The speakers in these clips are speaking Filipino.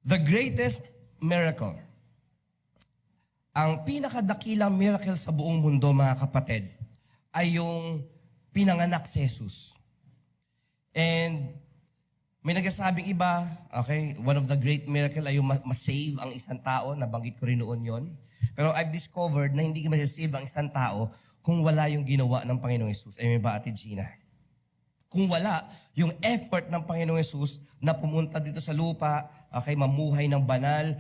The greatest miracle. Ang pinakadakilang miracle sa buong mundo, mga kapatid, ay yung pinanganak si Jesus. And may nagsasabing iba, okay, one of the great miracle ay yung masave ang isang tao. Nabanggit ko rin noon yon. Pero I've discovered na hindi masasave ang isang tao kung wala yung ginawa ng Panginoong Jesus. Ay, may ba, Ate Gina? Kung wala yung effort ng Panginoong Jesus na pumunta dito sa lupa, okay, mamuhay ng banal,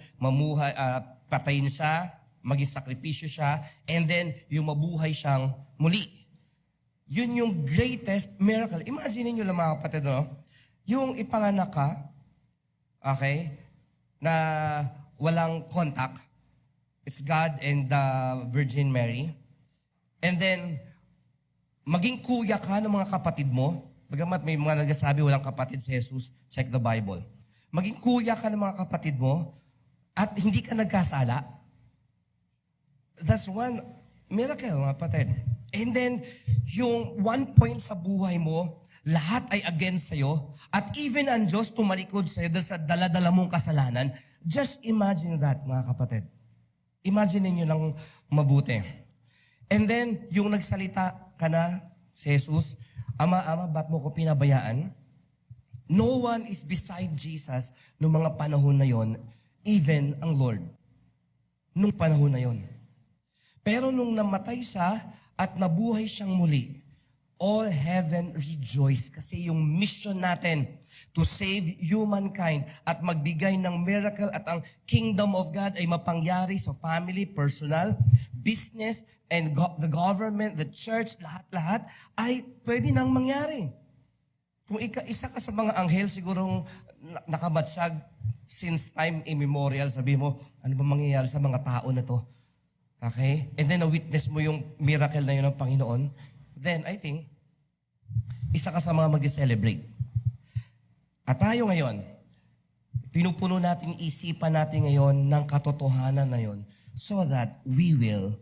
patayin siya, maging sakripisyo siya, and then yung mabuhay siyang muli. Yun yung greatest miracle. Imagine niyo lang, mga kapatid, no? Yung ipanganak ka, okay, na walang contact. It's God and the Virgin Mary. And then, maging kuya ka ng mga kapatid mo. Bagamat may mga nagsasabi walang kapatid si Jesus, check the Bible. Maging kuya ka ng mga kapatid mo at hindi ka nagkasala. That's one miracle, mga kapatid. And then, yung one point sa buhay mo, lahat ay against sa'yo, at even ang Diyos tumalikod sa'yo dahil sa dala-dala mong kasalanan. Just imagine that, mga kapatid. Imagine niyo lang mabuti. And then, yung nagsalita ka na, si Jesus, Ama, ba't mo ko pinabayaan? No one is beside Jesus noong mga panahon na yon, even ang Lord. Nung panahon na yon. Pero nung namatay siya at nabuhay siyang muli, all heaven rejoice kasi yung mission natin to save humankind at magbigay ng miracle at ang kingdom of God ay mapangyari sa family, personal, business, and the government, the church, lahat-lahat ay pwede nang mangyari. Kung isa ka sa mga anghel, sigurong nakamatsyag since time immemorial, sabi mo, ano ba mangyayari sa mga tao na to? Okay? And then na-witness mo yung miracle na yun ng Panginoon, then I think, isa ka sa mga mag-celebrate. At tayo ngayon, pinupuno natin, isipan natin ngayon ng katotohanan na yun so that we will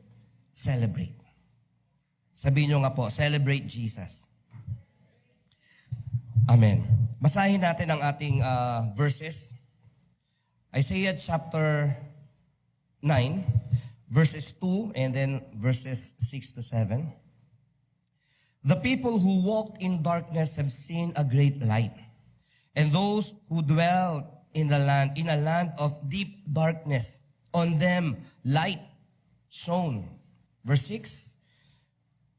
celebrate. Sabihin nyo nga po, celebrate Jesus. Amen. Basahin natin ang ating verses. Isaiah chapter 9, verses 2, and then verses 6 to 7. The people who walked in darkness have seen a great light. And those who dwell in a land of deep darkness, on them light shone. Verse 6,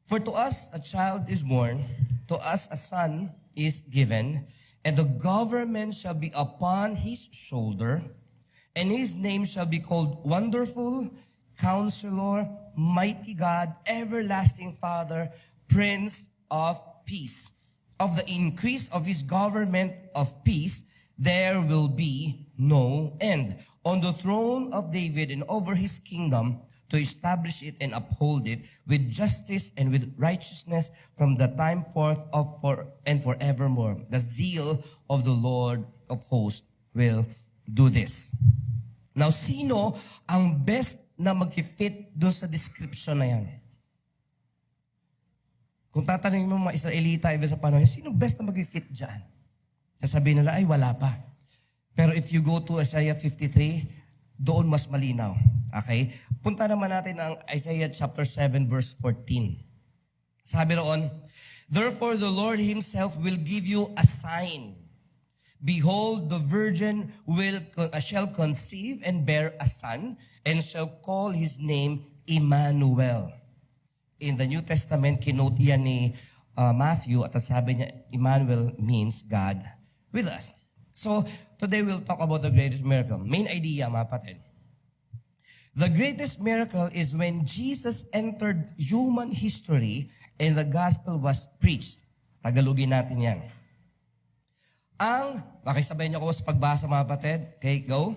for to us a child is born, to us a son is given, and the government shall be upon his shoulder, and his name shall be called Wonderful, Counselor, Mighty God, Everlasting Father, Prince of Peace. Of the increase of his government of peace, there will be no end. On the throne of David and over his kingdom, to establish it and uphold it with justice and with righteousness from the time forth and forevermore. The zeal of the Lord of hosts will do this. Now, sino ang best na mag-fit doon sa description na yan? Kung tatanungin mo mga Israelita even sa panahon, sino best na mag-fit dyan? Sasabihin nila, ay wala pa. Pero if you go to Isaiah 53, doon mas malinaw. Okay? Punta naman natin ang Isaiah chapter 7 verse 14. Sabi roon, therefore the Lord himself will give you a sign. Behold, the virgin shall conceive and bear a son, and shall call his name Emmanuel. In the New Testament, kinote yan ni Matthew, at sabi niya, Emmanuel means God with us. So, today we'll talk about the greatest miracle. Main idea, mga kapatid. The greatest miracle is when Jesus entered human history and the gospel was preached. Tagalogin natin yan. Nakisabay niyo ako sa pagbasa, mga kapatid. Okay, go.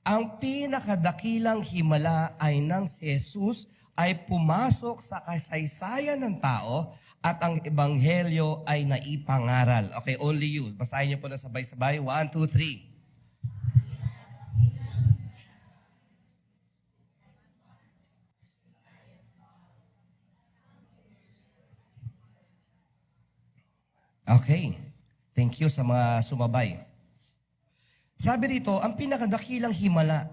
Ang pinakadakilang himala ay nang si Jesus ay pumasok sa kasaysayan ng tao at ang ebanghelyo ay naipangaral. Okay, only you. Basahin niyo po na sabay-sabay. 1, 2, 3. Okay. Thank you sa mga sumabay. Sabi rito, ang pinakadakilang himala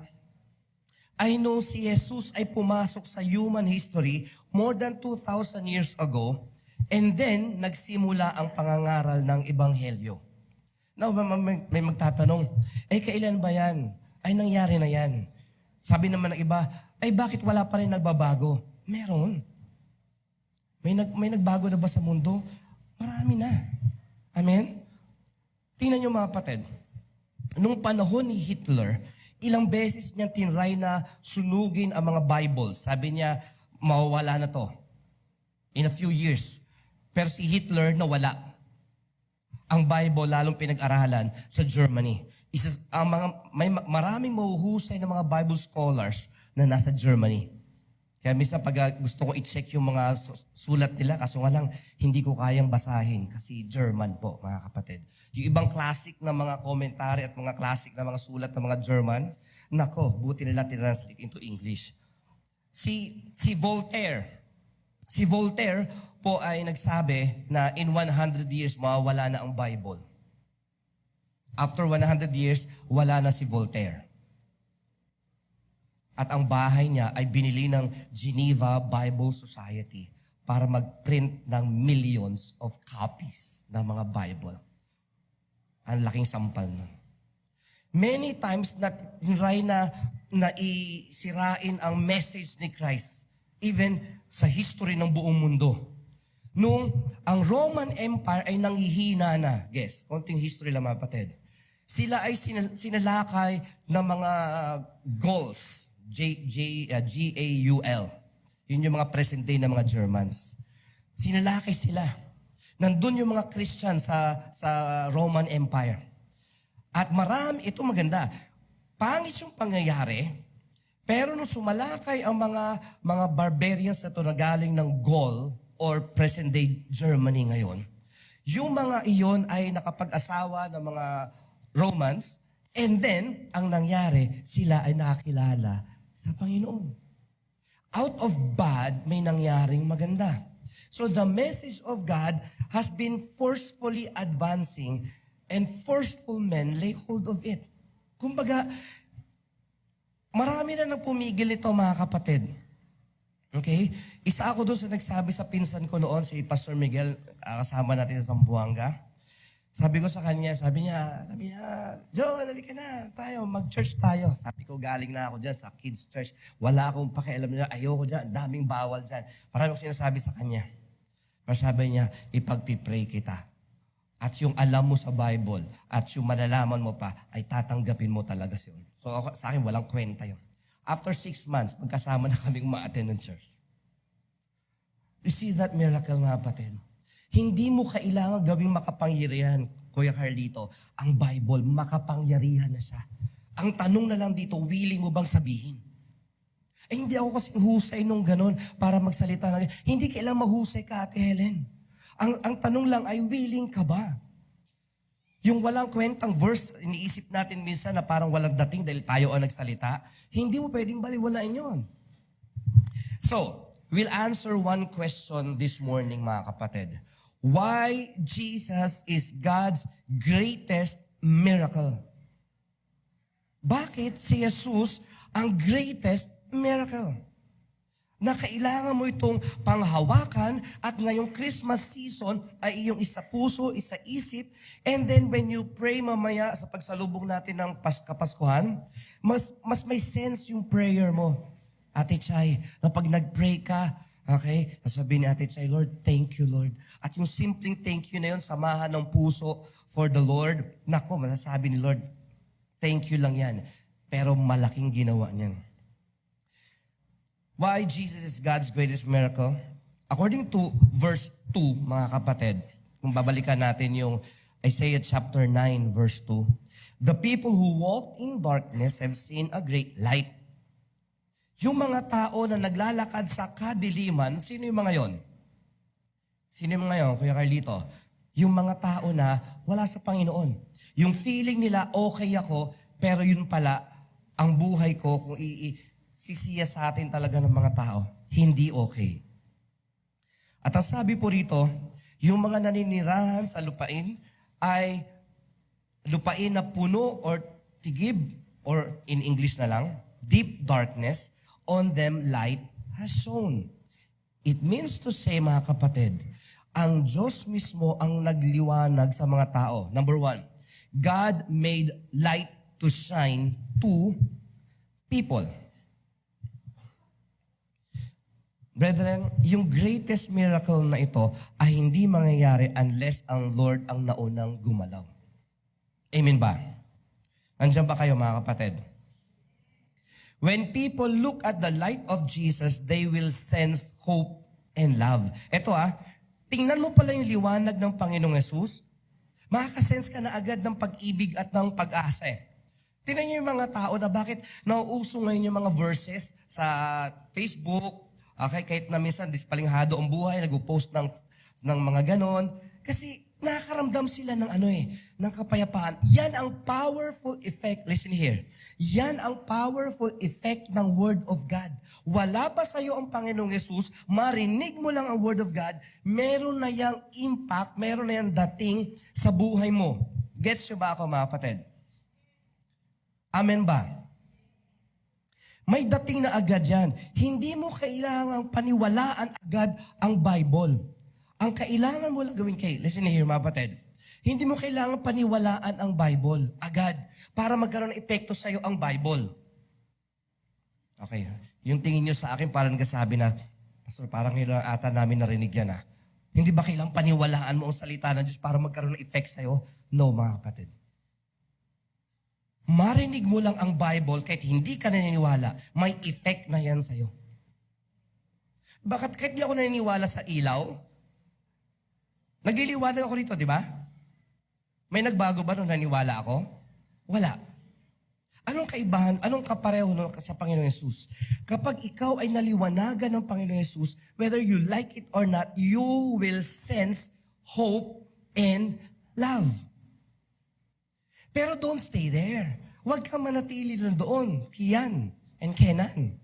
ay nung si Jesus ay pumasok sa human history more than 2,000 years ago, and then nagsimula ang pangangaral ng Ebanghelyo. Now, may magtatanong, kailan ba yan? Ay, nangyari na yan. Sabi naman ng iba, bakit wala pa rin nagbabago? Meron. May nagbago na ba sa mundo? Marami na. Amen? Tingnan niyo mga kapatid. Nung panahon ni Hitler, ilang beses niya tinry na sunugin ang mga Bibles. Sabi niya, mawawala na to in a few years. Pero si Hitler nawala. Ang Bible lalong pinag-aralan sa Germany. Maraming mahuhusay na mga Bible scholars na nasa Germany. Kaya minsan pag gusto ko i-check yung mga sulat nila, kaso nga lang, hindi ko kayang basahin kasi German po, mga kapatid. Yung ibang classic na mga komentary at mga classic na mga sulat ng mga German, nako, buti nila tinranslate into English. Si Voltaire. Si Voltaire po ay nagsabi na in 100 years, mawawala na ang Bible. After 100 years, wala na si Voltaire. At ang bahay niya ay binili ng Geneva Bible Society para mag-print ng millions of copies ng mga Bible. Ang laking sampal nun. Many times na try na isirain ang message ni Christ, even sa history ng buong mundo. Nung ang Roman Empire ay nangihina na, konting history lang mga kapatid. Sila ay sinalakay ng mga Gauls, G-A-U-L. Yun yung mga present day na mga Germans. Sinalakay sila. Nandun yung mga Christian sa Roman Empire. At marami, ito maganda, pangit yung pangyayari, pero nung sumalakay ang mga barbarians na ito na galing ng Gaul or present day Germany ngayon, yung mga iyon ay nakapag-asawa ng mga Romans, and then, ang nangyari, sila ay nakakilala sa Panginoon. Out of bad, may nangyaring maganda. So the message of God has been forcefully advancing and forceful men lay hold of it. Kumbaga, marami na nang pumigil ito mga kapatid. Okay? Isa ako doon sa nagsabi sa pinsan ko noon, si Pastor Miguel, kasama natin sa Zamboanga. Sabi ko sa kanya, sabi niya, John, halika na, mag-church tayo. Sabi ko, galing na ako dyan sa kids church. Wala akong pakialam niya, ayoko dyan, daming bawal dyan. Parang akong sinasabi sa kanya. Pero sabi niya, ipagpipray kita. At yung alam mo sa Bible, at yung malalaman mo pa, ay tatanggapin mo talaga siya. So sa akin, walang kwenta yun. After 6 months, magkasama na kaming ma-attend ng church. You see that miracle, mga kapatid? Hindi mo kailangan gawing makapangyarihan, Kuya Carlito. Ang Bible, makapangyarihan na siya. Ang tanong na lang dito, willing mo bang sabihin? Hindi ako kasing husay nung ganun para magsalita na. Hindi kailangan mahusay ka, Ate Helen. Ang tanong lang ay, willing ka ba? Yung walang kwentang verse, iniisip natin minsan na parang walang dating dahil tayo ang nagsalita, hindi mo pwedeng baliwalain yun. So, we'll answer one question this morning, mga kapatid. Why Jesus is God's greatest miracle? Bakit si Jesus ang greatest miracle? Na kailangan mo itong panghawakan at ngayong Christmas season ay iyong isa puso, isa isip, and then when you pray mamaya sa pagsalubong natin ng Kapaskuhan, mas may sense yung prayer mo. Ate Chay, na pag nag-pray ka, okay, sasabihin ni Ate Chay, Lord, thank you, Lord. At yung simpleng thank you na yun, samahan ng puso for the Lord, nako, masasabi ni Lord, thank you lang yan. Pero malaking ginawa niyan. Why Jesus is God's greatest miracle? According to verse 2, mga kapatid, kung babalikan natin yung Isaiah chapter 9, verse 2, the people who walked in darkness have seen a great light. Yung mga tao na naglalakad sa kadiliman, sino yung mga yon? Sino yung mga yon, Kuya Carlito? Yung mga tao na wala sa Panginoon. Yung feeling nila, okay ako, pero yun pala, ang buhay ko, kung sisiya sa atin talaga ng mga tao, hindi okay. At ang sabi po rito, yung mga naninirahan sa lupain ay lupain na puno or tigib, or in English na lang, deep darkness, on them light has shone. It means to say, mga kapatid, ang Diyos mismo ang nagliwanag sa mga tao. Number one, God made light to shine to people. Brethren, yung greatest miracle na ito ay hindi mangyayari unless ang Lord ang naunang gumalaw. Amen ba? Andiyan ba kayo, mga kapatid? When people look at the light of Jesus, they will sense hope and love. Ito tingnan mo pala yung liwanag ng Panginoong Yesus, makakasense ka na agad ng pag-ibig at ng pag-asa. Tingnan niyo yung mga tao na bakit nauuso ngayon yung mga verses sa Facebook, kahit na minsan dispalinghado ang buhay, nag-post ng mga ganon. Kasi nakakaramdam sila ng ng kapayapaan. Yan ang powerful effect. Listen here. Yan ang powerful effect ng Word of God. Wala pa sa iyo ang Panginoong Yesus, marinig mo lang ang Word of God, meron na yang impact, meron na yang dating sa buhay mo. Gets nyo ba ako, mga kapatid? Amen ba? May dating na agad yan. Hindi mo kailangang paniwalaan agad ang Bible. Ang kailangan mo lang gawin listen here, mga kapatid. Hindi mo kailangan paniwalaan ang Bible agad para magkaroon ng epekto sa iyo ang Bible. Okay, yung tingin nyo sa akin parang nagsasabi na, Pastor, parang ata namin narinig yan Hindi ba kailangang paniwalaan mo ang salita ng Diyos para magkaroon ng effect sa iyo? No, mga kapatid. Marinig mo lang ang Bible kahit hindi ka naniniwala, may effect na yan sa iyo. Bakit kahit di ako naniniwala sa ilaw, nagliliwanag ako dito, di ba? May nagbago ba nung naniwala ako? Wala. Anong kaibahan, anong kapareho sa Panginoong Yesus? Kapag ikaw ay naliwanagan ng Panginoong Yesus, whether you like it or not, you will sense hope and love. Pero don't stay there. Huwag kang manatili lang doon, Kian and Kenan.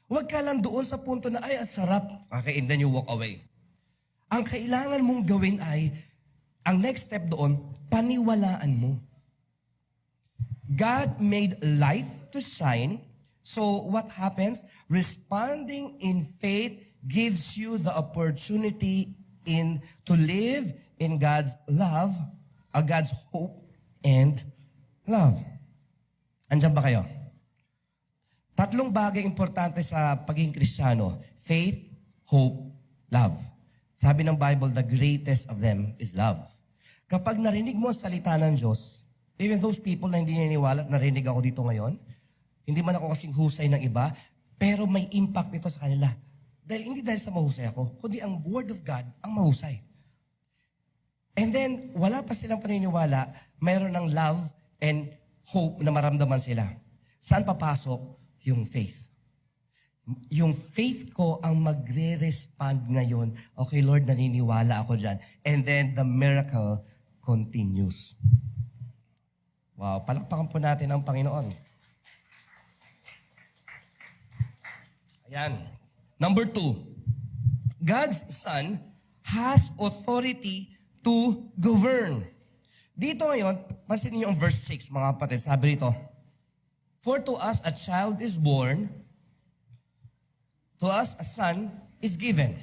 Huwag ka lang doon sa punto na, ay, ang sarap. Okay, and then you walk away. Ang kailangan mong gawin ay, ang next step doon, paniwalaan mo. God made light to shine. So what happens? Responding in faith gives you the opportunity to live in God's love, God's hope and love. Andiyan ba kayo? Tatlong bagay importante sa pagiging Kristiyano: faith, hope, love. Sabi ng Bible, the greatest of them is love. Kapag narinig mo ang salita ng Diyos, even those people na hindi naniniwala at narinig ako dito ngayon, hindi man ako kasing husay ng iba, pero may impact ito sa kanila. Hindi dahil sa mahusay ako, kundi ang Word of God ang mahusay. And then, wala pa silang paniniwala, mayroon ng love and hope na maramdaman sila. Saan papasok? Yung faith. Yung faith ko ang magre-respond ngayon. Okay, Lord, naniniwala ako dyan. And then the miracle continues. Wow, palakpakan po natin ang Panginoon. Ayan. Number 2, God's Son has authority to govern. Dito ngayon, pansinin niyo ang verse 6, mga kapatid. Sabi rito, for to us a child is born, to us a son is given.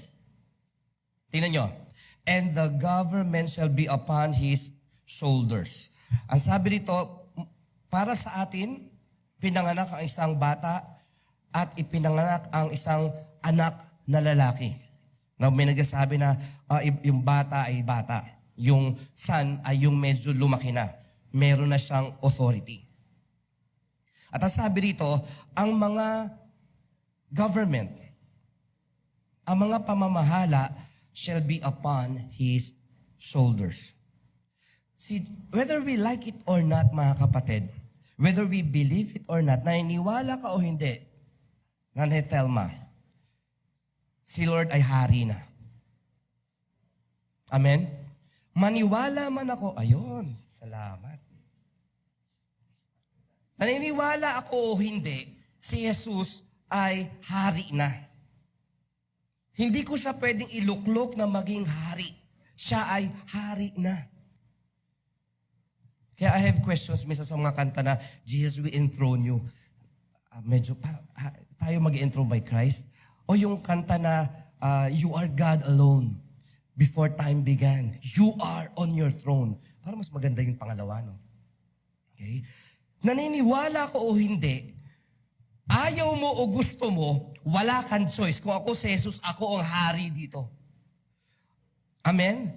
Tingnan nyo. And the government shall be upon his shoulders. Ang sabi dito, para sa atin, pinanganak ang isang bata at ipinanganak ang isang anak na lalaki. Now, may nagsasabi na yung bata ay bata. Yung son ay yung medyo lumaki na. Meron na siyang authority. At ang sabi dito, ang mga government, ang mga pamamahala shall be upon his shoulders. See, whether we like it or not, mga kapatid, whether we believe it or not, naniniwala ka o hindi, Nanay Telma, si Lord ay hari na. Amen? Maniwala man ako, ayun, salamat. Naniniwala ako o hindi, si Jesus ay hari na. Hindi ko siya pwedeng iluklok na maging hari. Siya ay hari na. Kaya I have questions minsan sa mga kanta na, Jesus, we enthrone you. Tayo mag-enthrone by Christ. O yung kanta na, you are God alone. Before time began, you are on your throne. Para mas maganda yung pangalawa, no? Okay? Naniniwala ko o hindi, ayaw mo o gusto mo, wala kang choice. Kung ako si Jesus, ako ang hari dito. Amen?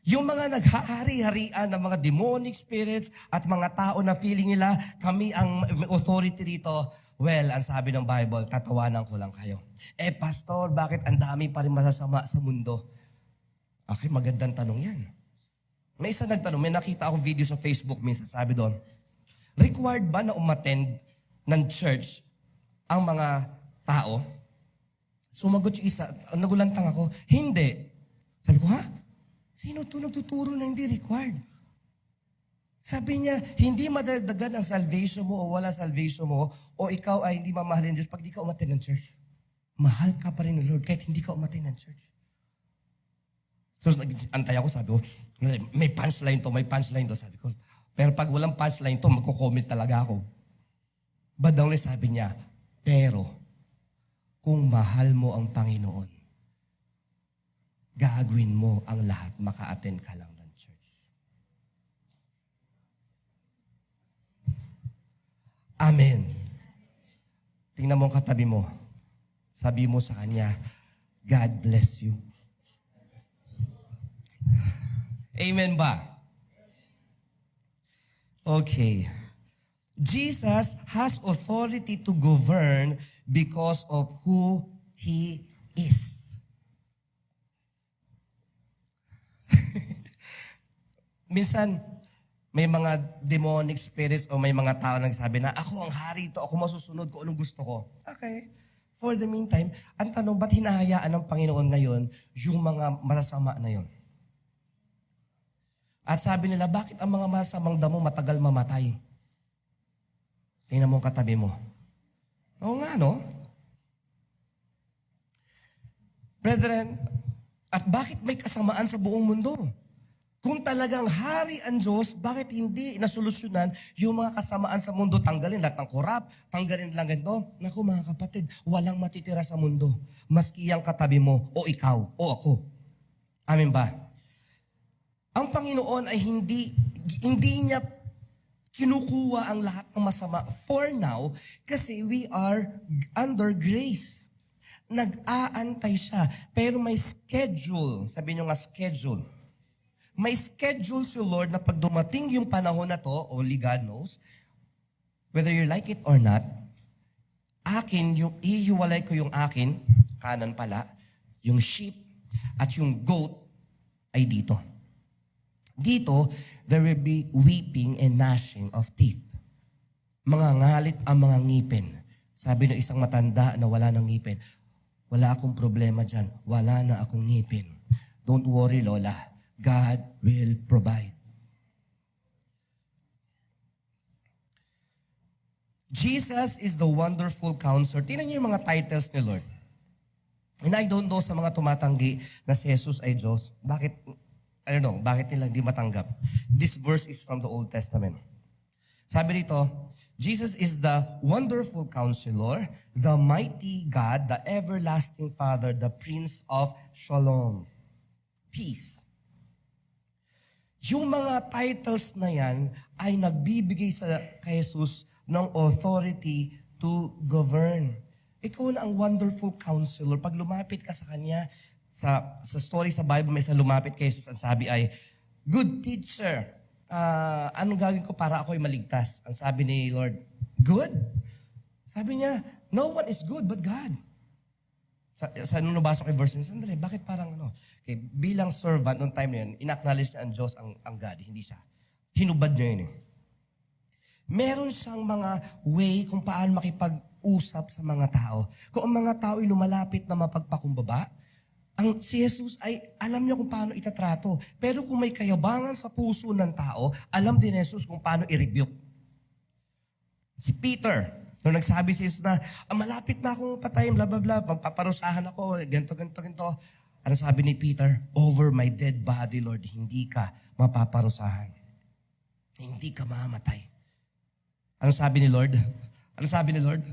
Yung mga naghahari-harian ng mga demonic spirits at mga tao na feeling nila, kami ang authority dito, well, ang sabi ng Bible, tatawanan ko lang kayo. Pastor, bakit ang dami pa rin masasama sa mundo? Okay, magandang tanong yan. May isa nagtanong, may nakita akong video sa Facebook minsan, sabi doon, required ba na umattend ng church ang mga tao? Sumagot yung isa, nagulantang ako, hindi. Sabi ko, ha? Sino to nagtuturo na hindi required? Sabi niya, hindi madagdagan ang salvation mo o wala salvation mo o ikaw ay hindi mamahalin ng Diyos pag di ka umattend ng church. Mahal ka pa rin ng Lord kahit hindi ka umattend ng church. So, antay ako, sabi ko, may punchline to, sabi ko. Pero pag walang punchline to, magko-comment talaga ako. But only sabi niya, pero, kung mahal mo ang Panginoon, gagawin mo ang lahat, maka-attend ka lang ng church. Amen. Tingnan mo ang katabi mo. Sabi mo sa kanya, God bless you. Amen ba? Okay. Jesus has authority to govern because of who He is. Minsan, may mga demonic spirits o may mga tao nagsabi na, ako ang hari ito, ako masusunod ko anong gusto ko. Okay. For the meantime, ang tanong, ba't hinahayaan ng Panginoon ngayon yung mga masasama na yun? At sabi nila, bakit ang mga masamang damo matagal mamatay? Tingnan mo ang katabi mo. Oo nga, no? Brethren, at bakit may kasamaan sa buong mundo? Kung talagang hari ang Diyos, bakit hindi nasolusyonan yung mga kasamaan sa mundo? Tanggalin lahat ng korap, tanggalin lang ganito. Naku mga kapatid, walang matitira sa mundo. Maski ang katabi mo, o ikaw, o ako. Amen ba? Ang Panginoon ay hindi niya kinukuha ang lahat ng masama for now kasi we are under grace. Nag-aantay siya. Pero may schedule. Sabi niyo nga schedule. May schedule si Lord na pag dumating yung panahon na to, only God knows, whether you like it or not, ihiwalay ko yung akin, kanan pala, yung sheep at yung goat ay dito. Dito, there will be weeping and gnashing of teeth. Mangangalit ang mga ngipin. Sabi ng isang matanda na wala ng ngipin, wala akong problema dyan. Wala na akong ngipin. Don't worry, Lola. God will provide. Jesus is the wonderful counselor. Tingnan niyo yung mga titles ni Lord. And I don't know sa mga tumatanggi na si Jesus ay Diyos. Bakit nila hindi matanggap? This verse is from the Old Testament. Sabi dito, Jesus is the wonderful counselor, the mighty God, the everlasting Father, the Prince of Shalom. Peace. Yung mga titles na yan ay nagbibigay kay Jesus ng authority to govern. Ikaw na ang wonderful counselor. Pag lumapit ka sa Kanya, sa story sa Bible, may isang lumapit kay Jesus, ang sabi ay, good teacher, anong gagawin ko para ako'y maligtas? Ang sabi ni Lord, good? Sabi niya, no one is good but God. Nung nabasa ko yung verse niya, sandali, bakit parang okay, bilang servant noong time na yun, in-acknowledge niya ang Diyos ang God, hindi siya. Hinubad niya yun eh. Meron siyang mga way kung paano makipag-usap sa mga tao. Kung ang mga tao ay lumalapit na mapagpakumbaba, si Jesus ay alam niya kung paano itatrato. Pero kung may kayabangan sa puso ng tao, alam din ni Jesus kung paano i-rebuke. Si Peter, nung nagsabi si Jesus na, malapit na akong patayin, bla bla bla, magpaparusahan ako, ganito. Ano sabi ni Peter? Over my dead body, Lord, hindi ka mapaparusahan. Hindi ka mamamatay. Ano sabi ni Lord? Ano sabi ni Lord?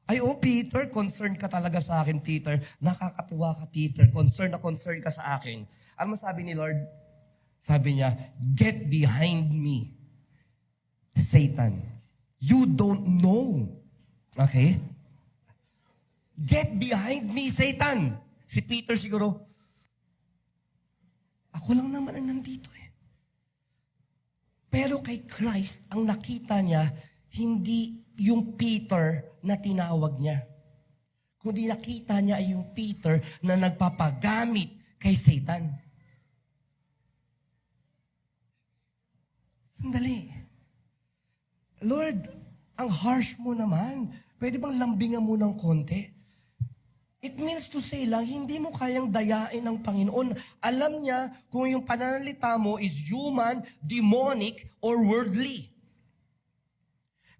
Ay, oh, Peter, concerned ka talaga sa akin, Peter. Nakakatuwa ka, Peter. Concerned na concerned ka sa akin. Ano sabi ni Lord? Sabi niya, get behind me, Satan. You don't know. Okay? Get behind me, Satan. Si Peter siguro, ako lang naman ang nandito eh. Pero kay Christ, ang nakita niya, hindi yung Peter na tinawag niya. Kundi nakita niya ay yung Peter na nagpapagamit kay Satan. Sandali. Lord, ang harsh mo naman. Pwede bang lambingan mo ng konti? It means to say lang, hindi mo kayang dayain ng Panginoon. Alam niya kung yung pananalita mo is human, demonic, or worldly.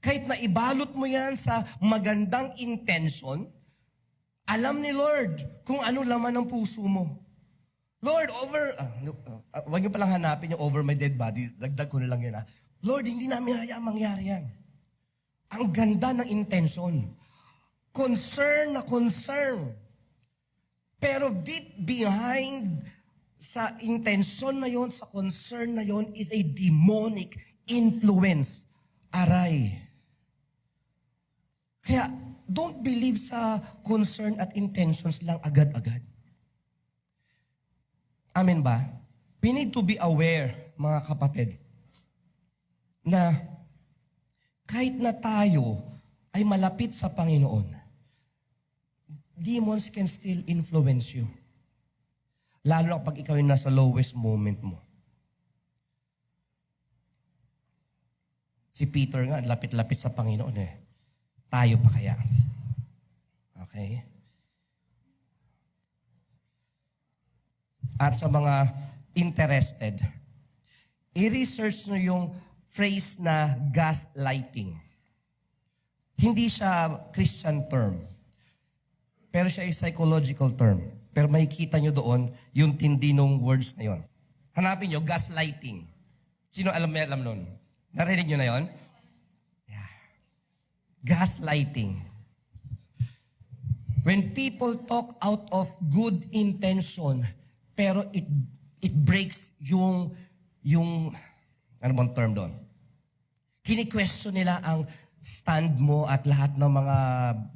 Kahit na ibalot mo yan sa magandang intention, alam ni Lord kung ano laman ng puso mo. Lord, wag niyo palang hanapin yung over my dead body. Dagdag ko na lang yun. Lord, hindi namin hayaan mangyari yan. Ang ganda ng intention. Concern na concern. Pero deep behind sa intention na yon, sa concern na yon, is a demonic influence. Aray. Kaya, don't believe sa concern at intentions lang agad-agad. Amen ba? We need to be aware, mga kapatid, na kahit na tayo ay malapit sa Panginoon, demons can still influence you. Lalo na kapag ikaw yung nasa lowest moment mo. Si Peter nga, lapit-lapit sa Panginoon eh. Tayo pa kaya? Okay? At sa mga interested, i-research nyo yung phrase na gaslighting. Hindi siya Christian term. Pero siya ay psychological term. Pero makikita nyo doon yung tindi ng words na yon. Hanapin nyo, gaslighting. Sino alam nun? Narinig nyo na yon? Yeah. Gaslighting. When people talk out of good intention, pero it breaks yung ano bang term doon? Kini-question nila ang stand mo at lahat ng mga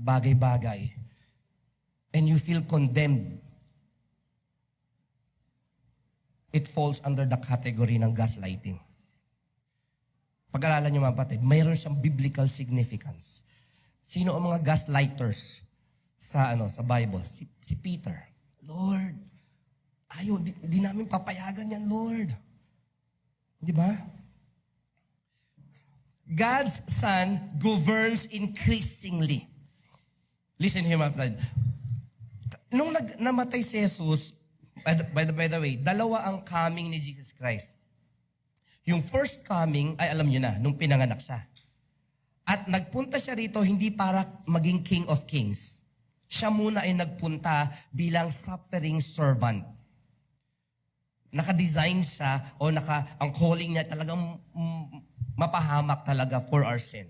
bagay-bagay. And you feel condemned. It falls under the category ng gaslighting. Pag-aralan nyo mga kapatid, mayroon siyang biblical significance. Sino ang mga gaslighters sa Bible? Si Peter. Lord, di namin papayagan yan, Lord. Di ba? God's Son governs increasingly. Listen here, my friend. Nung namatay si Jesus, by the way, dalawa ang coming ni Jesus Christ. Yung first coming, ay alam nyo na, nung pinanganak siya. At nagpunta siya rito hindi para maging King of Kings. Siya muna ay nagpunta bilang suffering servant. Naka-design siya o ang calling niya talagang mapahamak talaga for our sin.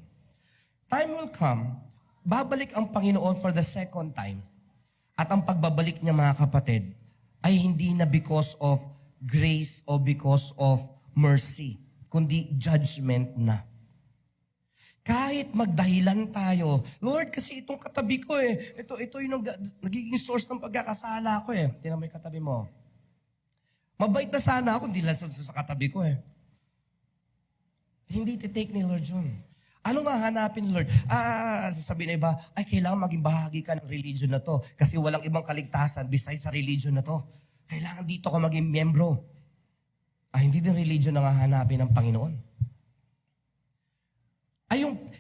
Time will come, babalik ang Panginoon for the second time. At ang pagbabalik niya mga kapatid ay hindi na because of grace o because of mercy, kundi judgment na. Kahit magdahilan tayo, Lord, kasi itong katabi ko ito yung nagiging source ng pagkakasala ko Tingnan mo yung katabi mo. Mabait na sana ako, hindi lang sa katabi ko Hindi titake ni Lord yun. Ano nga hanapin, Lord? Sasabihin na iba, kailangan maging bahagi ka ng religion na to kasi walang ibang kaligtasan besides sa religion na to. Kailangan dito ka maging miyembro. Hindi din religion na nga hanapin ng Panginoon.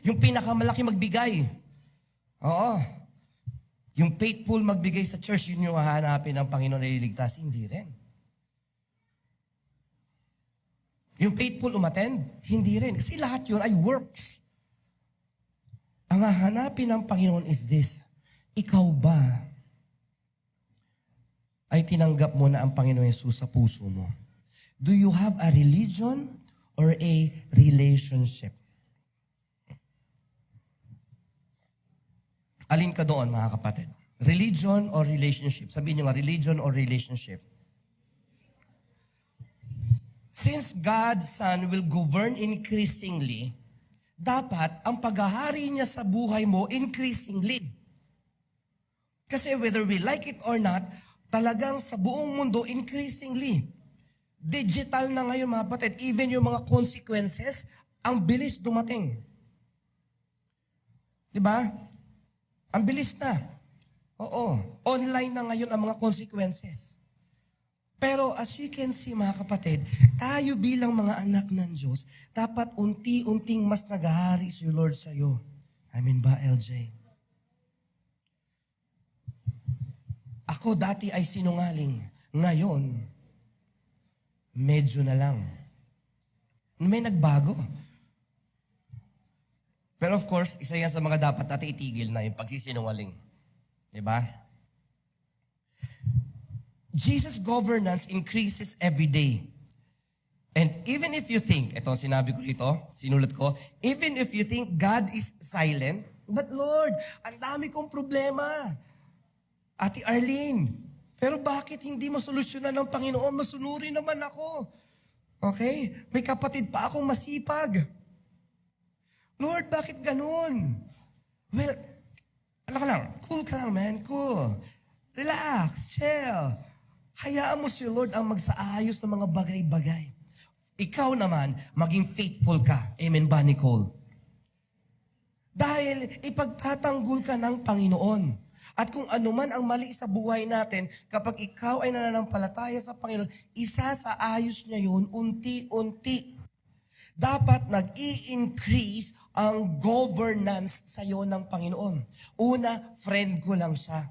Yung pinakamalaki magbigay. Oo. Yung faithful magbigay sa church, yun yung hahanapin ng Panginoon na iligtas. Hindi rin. Yung faithful umattend, hindi rin. Kasi lahat yun ay works. Ang hahanapin ng Panginoon is this. Ikaw ba ay tinanggap mo na ang Panginoon Jesus sa puso mo? Do you have a religion or a relationship? Alin ka doon, mga kapatid? Religion or relationship? Sabihin nyo nga, religion or relationship? Since God's Son will govern increasingly, dapat ang paghahari niya sa buhay mo increasingly. Kasi whether we like it or not, talagang sa buong mundo increasingly. Digital na ngayon, mga kapatid. Even yung mga consequences, ang bilis dumating. Diba? Ang bilis na. Oo. Online na ngayon ang mga consequences. Pero as you can see, mga kapatid, tayo bilang mga anak ng Diyos, dapat unti-unting mas naghahari si Lord sa'yo. Amen ba, LJ? Ako dati ay sinungaling. Ngayon, medyo na lang. May nagbago. Pero of course, isa yan sa mga dapat natin itigil na yung pagsisinungaling. Diba? Jesus' governance increases every day. And even if you think, ito sinabi ko dito, sinulat ko, even if you think God is silent, but Lord, ang dami kong problema. Ate Arlene, pero bakit hindi masolusyonan ng Panginoon? Masunuri naman ako. Okay? May kapatid pa akong masipag. Lord, bakit ganun? Well, ano ka lang, cool ka lang, man, cool. Relax, chill. Hayaan mo si Lord ang magsaayos ng mga bagay-bagay. Ikaw naman, maging faithful ka. Amen ba, Nicole? Dahil ipagtatanggol ka ng Panginoon. At kung ano man ang mali sa buhay natin, kapag ikaw ay nananampalataya sa Panginoon, isa sa ayos niya yun, unti-unti. Dapat nag-i-increase ang governance sa iyo ng Panginoon. Una, friend ko lang siya.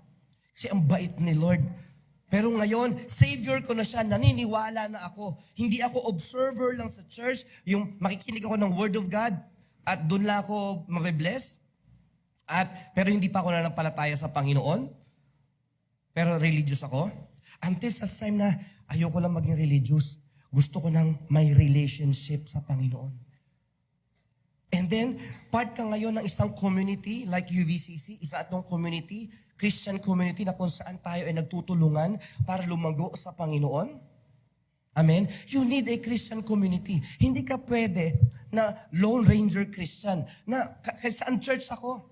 Kasi ang bait ni Lord. Pero ngayon, Savior ko na siya, naniniwala na ako. Hindi ako observer lang sa church, yung makikinig ako ng Word of God, at doon lang ako mabibless. Pero hindi pa ako nananampalataya sa Panginoon. Pero religious ako. Until sa time na ayoko lang maging religious. Gusto ko nang may relationship sa Panginoon. And then, part ka ngayon ng isang community like UVCC, isa itong community, Christian community na kung saan tayo ay nagtutulungan para lumago sa Panginoon. Amen? You need a Christian community. Hindi ka pwede na Lone Ranger Christian, na kahit saan church ako.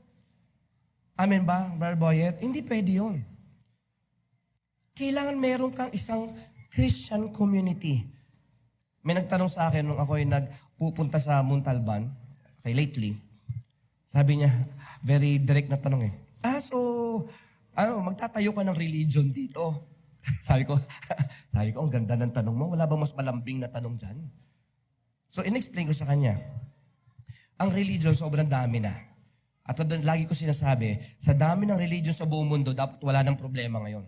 Amen ba, Brother Boyet? Hindi pwede yun. Kailangan meron kang isang Christian community. May nagtanong sa akin nung ako ay nagpupunta sa Montalban, lately. Sabi niya, very direct na tanong eh. Magtatayo ka ng religion dito? sabi ko, ang ganda ng tanong mo. Wala bang mas malambing na tanong dyan? So, in-explain ko sa kanya, ang religion sobrang dami na. At lagi ko sinasabi, sa dami ng religion sa buong mundo, dapat wala ng problema ngayon.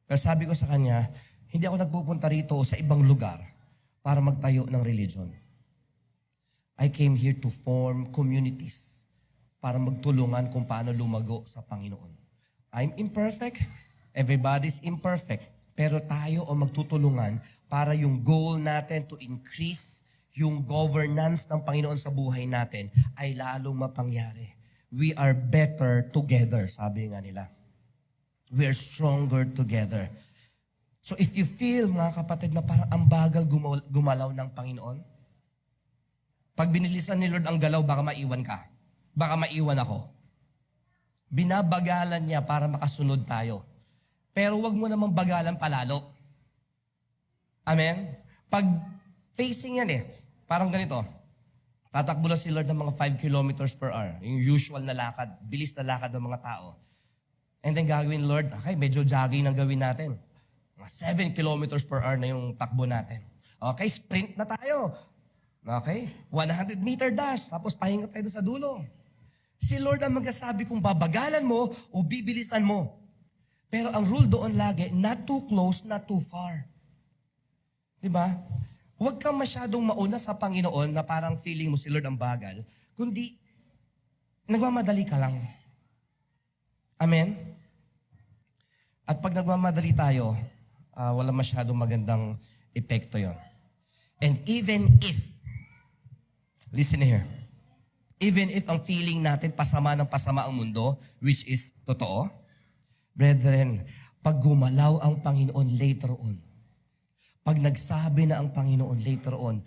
Pero sabi ko sa kanya, hindi ako nagpupunta rito sa ibang lugar para magtayo ng religion. I came here to form communities para magtulungan kung paano lumago sa Panginoon. I'm imperfect, everybody's imperfect, pero tayo ang magtutulungan para yung goal natin to increase yung governance ng Panginoon sa buhay natin ay lalong mapangyari. We are better together, sabi nga nila. We are stronger together. So if you feel, mga kapatid, na parang ang bagal gumalaw ng Panginoon, pag binilisan ni Lord ang galaw, baka maiwan ka. Baka maiwan ako. Binabagalan niya para makasunod tayo. Pero wag mo namang bagalan palalo. Amen? Pag facing yan parang ganito. Tatakbo lang si Lord ng mga 5 kilometers per hour. Yung usual na lakad, bilis na lakad ng mga tao. And then gagawin, Lord, okay, medyo jogging ang gawin natin. Mga 7 kilometers per hour na yung takbo natin. Okay, sprint na tayo. Okay? 100-meter dash. Tapos pahinga tayo sa dulo. Si Lord ang magsasabi kung babagalan mo o bibilisan mo. Pero ang rule doon lagi, not too close, not too far. Diba? Huwag kang masyadong mauna sa Panginoon na parang feeling mo si Lord ang bagal, kundi nagmamadali ka lang. Amen? At pag nagmamadali tayo, wala masyadong magandang epekto yon. And even if, listen here, even if ang feeling natin pasama ng pasama ang mundo, which is totoo, brethren, pag gumalaw ang Panginoon later on, pag nagsabi na ang Panginoon later on,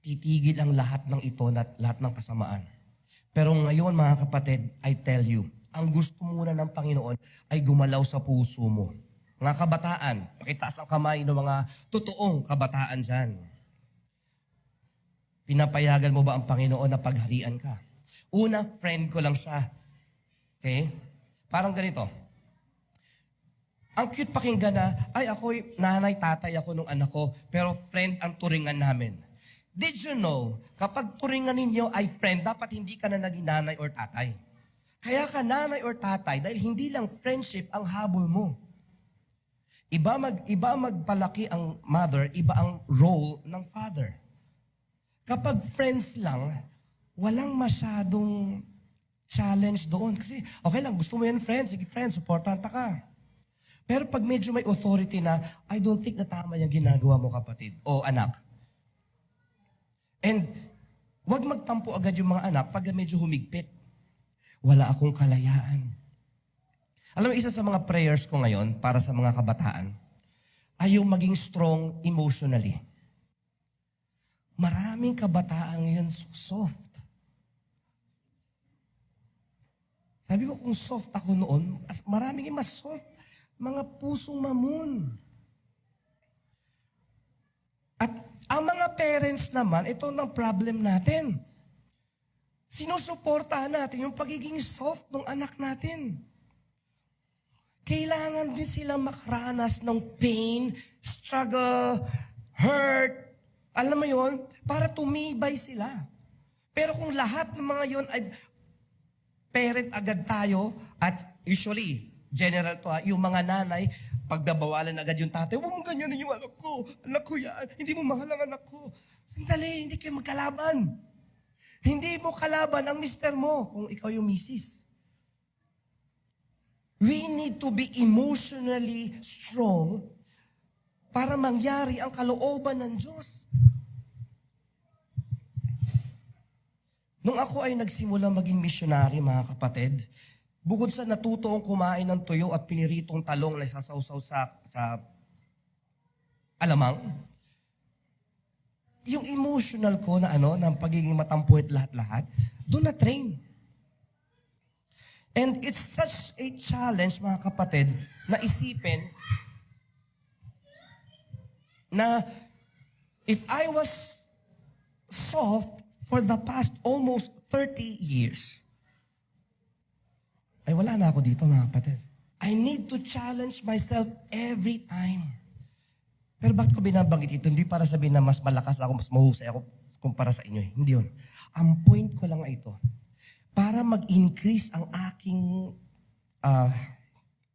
titigil ang lahat ng ito at lahat ng kasamaan. Pero ngayon mga kapatid, I tell you, ang gusto muna ng Panginoon ay gumalaw sa puso mo. Mga kabataan, pakitaas ang kamay ng mga totoong kabataan dyan. Pinapayagan mo ba ang Panginoon na pagharian ka? Una, friend ko lang siya. Okay? Parang ganito. Ang cute pakinggan na, ay ako'y nanay, tatay ako nung anak ko, pero friend ang turingan namin. Did you know, kapag turingan ninyo ay friend, dapat hindi ka na naging nanay or tatay. Kaya ka nanay or tatay dahil hindi lang friendship ang habol mo. Iba magpalaki ang mother, iba ang role ng father. Kapag friends lang, walang masyadong challenge doon. Kasi, okay lang, gusto mo yan friends, sige friends, supportanta ka. Pero pag medyo may authority na, I don't think na tama yung ginagawa mo kapatid o anak. And, wag magtampo agad yung mga anak pag medyo humigpit. Wala akong kalayaan. Alam mo, isa sa mga prayers ko ngayon para sa mga kabataan, ay yung maging strong emotionally. Maraming kabataan ngayon soft. Sabi ko, kung soft ako noon, maraming mas soft. Mga pusong mamon. At ang mga parents naman, ito ang problem natin. Sinusuportahan natin yung pagiging soft ng anak natin. Kailangan din silang makaranas ng pain, struggle, hurt, alam mo yon, para tumibay sila. Pero kung lahat ng mga yon ay parent agad tayo, at usually, general to yung mga nanay, pagbabawalan agad yung tatay, huwag mong ganyanin yung anak ko yan, hindi mo mahal ang anak ko. Sandali, hindi kayo magkalaban. Hindi mo kalaban ang mister mo kung ikaw yung misis. We need to be emotionally strong para mangyari ang kalooban ng Diyos. Nung ako ay nagsimula maging missionary, mga kapatid, bukod sa natuto akong kumain ng tuyo at piniritong talong na sasawsaw sa alamang, yung emotional ko na ng pagiging matampuit lahat-lahat, doon na train. And it's such a challenge, mga kapatid, na isipin na if I was soft for the past almost 30 years, ay wala na ako dito, mga kapatid. I need to challenge myself every time. Pero bakit ko binabanggit ito? Hindi para sabihin na mas malakas ako, mas mahusay ako kumpara sa inyo. Hindi yun. Ang point ko lang ito, para mag-increase ang aking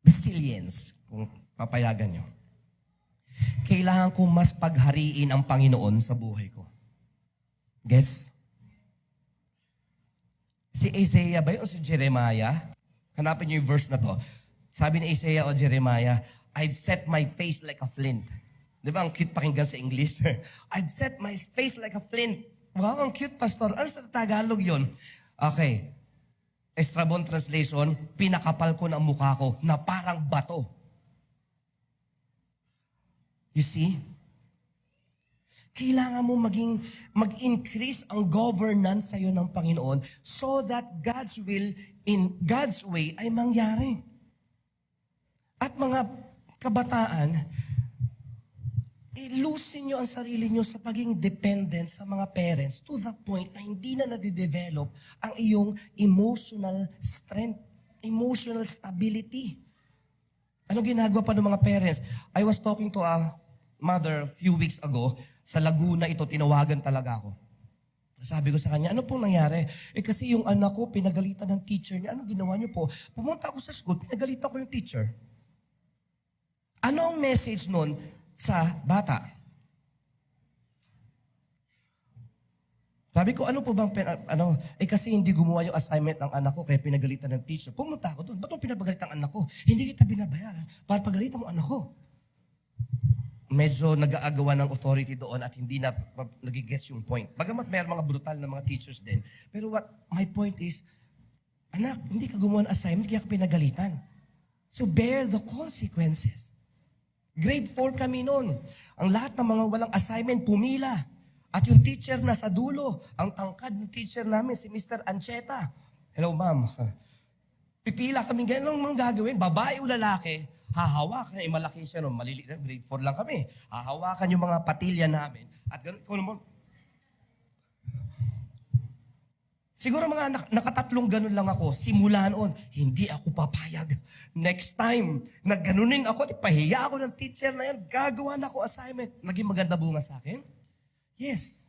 resilience, kung papayagan nyo, kailangan ko mas paghariin ang Panginoon sa buhay ko. Gets? Si Isaiah ba yun o si Jeremiah? Hanapin niyo yung verse na to. Sabi ni Isaiah o Jeremiah, I'd set my face like a flint. Di ba ang cute pakinggan sa English? I'd set my face like a flint. Wow, ang cute, pastor. Ano sa Tagalog yun? Okay. Estrabon translation, pinakapal ko ng mukha ko na parang bato. You see? Kailangan mo mag-increase ang governance sa'yo ng Panginoon so that God's will in God's way ay mangyari. At mga kabataan, ilusin nyo ang sarili nyo sa pagiging dependent sa mga parents to the point na hindi na nade-develop ang iyong emotional strength, emotional stability. Ano ginagawa pa ng mga parents? I was talking to a mother a few weeks ago. Sa Laguna ito, tinawagan talaga ako. Sabi ko sa kanya, ano pong nangyari? Kasi yung anak ko, pinagalitan ng teacher niya. Ano ginawa niyo po? Pumunta ako sa school, pinagalitan ko yung teacher. Ano ang message nun sa bata? Sabi ko, ano po bang, kasi hindi gumawa yung assignment ng anak ko, kaya pinagalitan ng teacher. Pumunta ako doon. Ba't mo pinapagalitan ang anak ko? Hindi kita binabayaran para pagalitan mo anak ko. medyo nag-aagawan ng authority doon at hindi na nagigets yung point. Bagamat may mga brutal na mga teachers din. Pero my point is, anak, hindi ka gumawa ng assignment, kaya ka pinagalitan. So bear the consequences. Grade 4 kami noon. Ang lahat ng mga walang assignment, pumila. At yung teacher na sa dulo, ang tangkad ng teacher namin, si Mr. Ancheta. Hello, ma'am. Pipila kami, ganun mga gagawin. Babae o lalaki, hahawakan. Malaki siya noon, maliliit na, grade 4 lang kami. Hahawakan yung mga patilya namin. At ganun, ikaw naman, siguro mga nakatatlong ganun lang ako. Simula noon, hindi ako papayag. Next time, nagganunin ako, ipahiya ako ng teacher na yan, gagawa na ako assignment. Naging maganda bunga sa akin? Yes.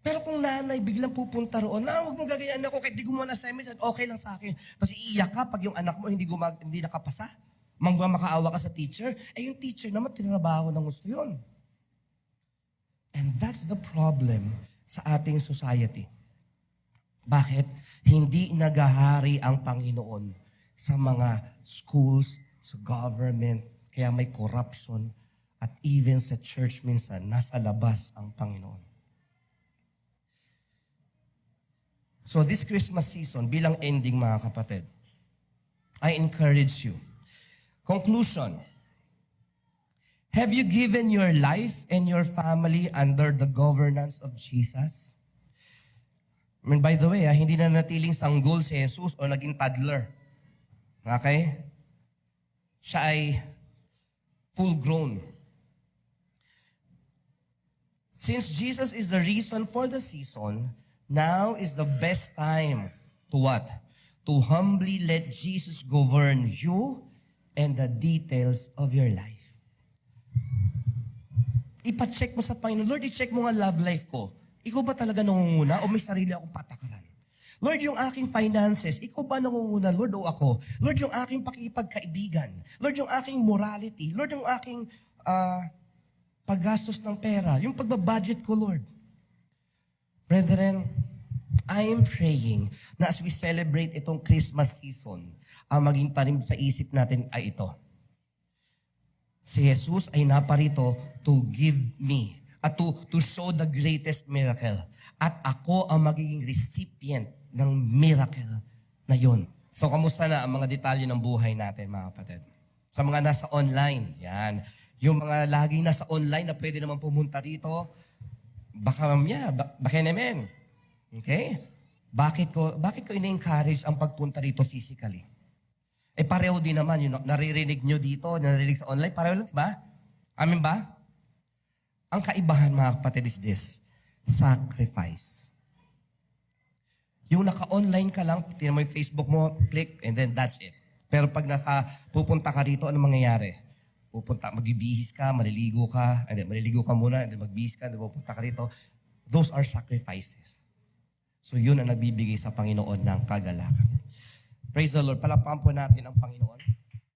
Pero kung nanay biglang pupunta roon, huwag mong gaganyan ako kahit di gumawa ng assignment, okay lang sa akin. Tapos iiyak ka pag yung anak mo hindi nakapasa. Makaawa ka sa teacher. Yung teacher naman, tinrabaho ng gusto yun. And that's the problem sa ating society. Bakit? Hindi nagahari ang Panginoon sa mga schools, sa government, kaya may corruption, at even sa church minsan, nasa labas ang Panginoon. So this Christmas season, bilang ending mga kapatid, I encourage you. Conclusion. Have you given your life and your family under the governance of Jesus? I mean, by the way, hindi na natiling sanggol si Jesus o naging toddler. Okay? Siya ay full grown. Since Jesus is the reason for the season, now is the best time to what? To humbly let Jesus govern you and the details of your life. Ipa-check mo sa Panginoon, Lord, i-check mo nga love life ko. Ikaw ba talaga nangunguna o may sarili akong patakaran? Lord, yung aking finances, ikaw ba nangunguna, Lord, o ako? Lord, yung aking pakipagkaibigan. Lord, yung aking morality. Lord, yung aking paggastos ng pera. Yung pagbabudget ko, Lord. Brethren, I am praying na as we celebrate itong Christmas season, ang maging tanim sa isip natin ay ito. Si Jesus ay naparito to give me, at to show the greatest miracle. At ako ang magiging recipient ng miracle na yun. So, kamusta na ang mga detalye ng buhay natin, mga kapatid? Sa mga nasa online, yan. Yung mga laging nasa online na pwede naman pumunta dito, baka naman. Okay? Bakit ko ina-encourage ang pagpunta dito physically? Pareho din naman, yun, naririnig nyo dito, naririnig sa online, pareho lang, diba? Amin ba? Ang kaibahan, mga kapatid, is this: sacrifice. Yung naka-online ka lang, tinan mo yung Facebook mo, click, and then that's it. Pero pag pupunta ka dito, ano mangyayari? Magbibihis ka, maliligo ka, and then maliligo ka muna, and then magbihis ka, and then pupunta ka dito. Those are sacrifices. So yun ang nagbibigay sa Panginoon ng kagalakan. Praise the Lord. Palakpakan po natin ang Panginoon.